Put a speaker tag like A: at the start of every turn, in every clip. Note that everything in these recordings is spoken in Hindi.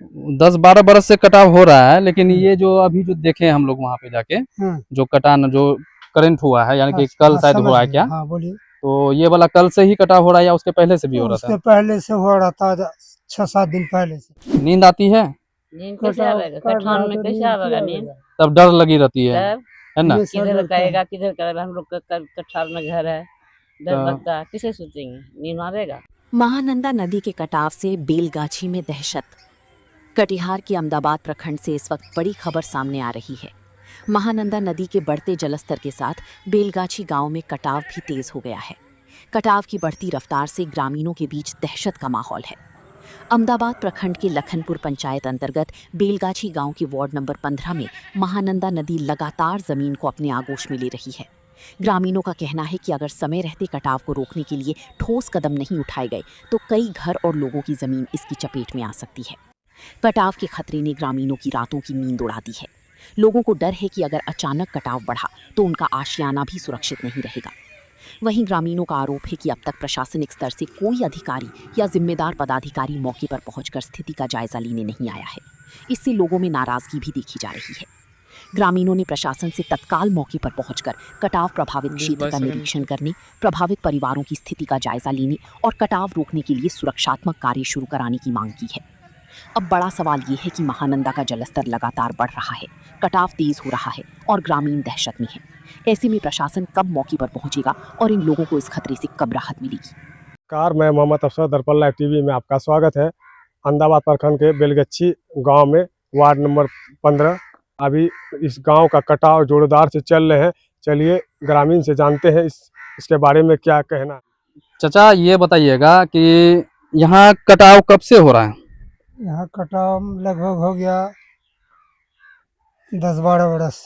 A: 10-12 बरस से कटाव हो रहा है, लेकिन ये जो अभी जो देखे हम लोग वहाँ पे जाके जो कटान जो करंट हुआ है, यानी कि कल शायद हुआ है क्या?
B: हाँ बोलिए।
A: तो ये वाला कल से ही कटाव हो रहा है या उसके पहले से भी हो रहा था?
B: उसके पहले से हो रहा था, 6-7 दिन पहले से।
A: नींद आती है?
C: नींद कैसे आवेगा? कटान में कैसे आवेगा नींद?
A: तब डर लगी रहती है ना?
C: किधर करेगा किधर करेगा, हम लोग का कठार में घर है, डर लगता है, किसे सोचेंगे, नींद आवेगा।
D: महानंदा नदी के कटाव से बेलगाछी में दहशत। कटिहार के अहमदाबाद प्रखंड से इस वक्त बड़ी खबर सामने आ रही है। महानंदा नदी के बढ़ते जलस्तर के साथ बेलगाछी गांव में कटाव भी तेज हो गया है। कटाव की बढ़ती रफ्तार से ग्रामीणों के बीच दहशत का माहौल है। अहमदाबाद प्रखंड के लखनपुर पंचायत अंतर्गत बेलगाछी गांव के वार्ड नंबर 15 में महानंदा नदी लगातार जमीन को अपने आगोश में ले रही है। ग्रामीणों का कहना है कि अगर समय रहते कटाव को रोकने के लिए ठोस कदम नहीं उठाए गए तो कई घर और लोगों की जमीन इसकी चपेट में आ सकती है। कटाव के खतरे ने ग्रामीणों की रातों की नींद उड़ा दी है। लोगों को डर है कि अगर अचानक कटाव बढ़ा तो उनका आशियाना भी सुरक्षित नहीं रहेगा। वहीं ग्रामीणों का आरोप है कि अब तक प्रशासनिक स्तर से कोई अधिकारी या जिम्मेदार पदाधिकारी मौके पर पहुंचकर स्थिति का जायजा लेने नहीं आया है। इससे लोगों में नाराजगी भी देखी जा रही है। ग्रामीणों ने प्रशासन से तत्काल मौके पर पहुंचकर कटाव प्रभावित क्षेत्र का निरीक्षण करने, प्रभावित परिवारों की स्थिति का जायजा लेने और कटाव रोकने के लिए सुरक्षात्मक कार्य शुरू कराने की मांग की है। अब बड़ा सवाल ये है कि महानंदा का जलस्तर लगातार बढ़ रहा है, कटाव तेज हो रहा है और ग्रामीण दहशत में है। ऐसे में प्रशासन कब मौके पर पहुंचेगा और इन लोगों को इस खतरे से कब राहत मिलेगी?
E: मैं मोहम्मद अफसर, दर्पण लाइव टीवी में आपका स्वागत है। अहमदाबाद प्रखंड के बेलगच्छी गांव में वार्ड नंबर 15 अभी इस गांव का कटाव जोरदार से चल रहे हैं। चलिए ग्रामीण से जानते हैं इसके बारे में क्या कहना।
A: चाचा ये बताइएगा कि यहाँ कटाव कब से हो रहा है?
B: यहाँ कटाव लगभग हो गया 10-12 बरस।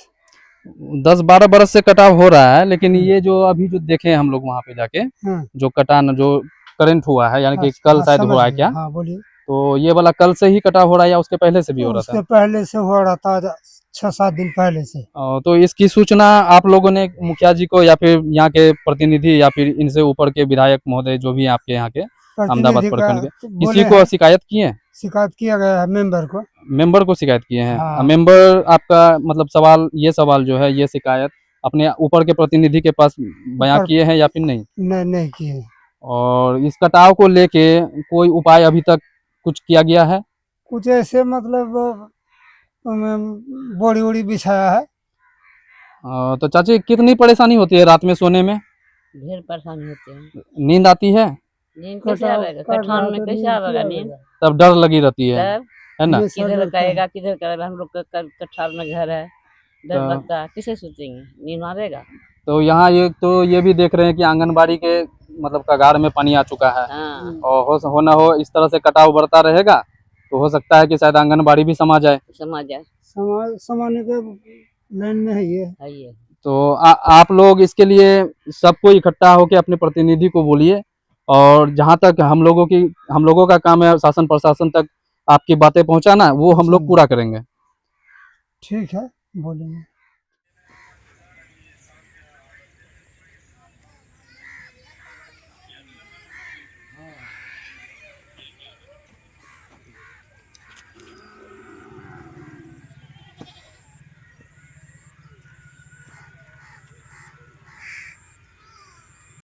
A: 10-12 बरस से कटाव हो रहा है, लेकिन ये जो अभी जो देखे हम लोग वहाँ पे जाके जो कटान जो करंट हुआ है, यानी कि कल शायद हुआ है क्या?
B: हाँ बोलिए।
A: तो ये वाला कल से ही कटाव हो रहा है या उसके पहले से भी हो रहा था?
B: उसके पहले से हो रहा था, 6-7 दिन पहले से।
A: तो इसकी सूचना आप लोगों ने मुखिया जी को या फिर यहाँ के प्रतिनिधि या फिर इनसे ऊपर के विधायक महोदय जो भी आपके यहाँ के अहमदाबाद प्रखंड के, किसी को शिकायत किए हैं?
B: शिकायत किया गया है मेंबर को
A: शिकायत किए हैं।
B: हाँ।
A: मेंबर आपका मतलब सवाल जो है, ये शिकायत अपने ऊपर के प्रतिनिधि के पास बयां किए हैं या फिर नहीं?
B: नहीं किए।
A: और इस कटाव को लेके कोई उपाय अभी तक कुछ किया गया है?
B: कुछ ऐसे मतलब बोरी वोरी बिछाया है।
A: तो चाची कितनी परेशानी होती है रात में सोने में?
C: ढेर परेशानी होती है।
A: नींद आती है?
C: नींद कैसे आवेगा? कठान में कैसे आवेगा नींद?
A: तब डर लगी रहती है ना?
C: किधर करेगा, हम लोग का कठार में घर है, डर लगता है, किसे सोचेंगे, नींद आवेगा।
A: तो यहाँ ये भी देख रहे हैं कि आंगनबाड़ी के मतलब कगार में पानी आ चुका है।
C: हाँ।
A: और हो इस तरह से कटाव बढ़ता रहेगा तो हो सकता है कि शायद आंगनबाड़ी भी समा जाए।
B: समाने के लाइन में है ये।
A: तो आप लोग इसके लिए सबको इकट्ठा होकर अपने प्रतिनिधि को बोलिए, और जहाँ तक हम लोगों का काम है शासन प्रशासन तक आपकी बातें पहुँचाना, वो हम लोग पूरा करेंगे।
B: ठीक है, बोलेंगे।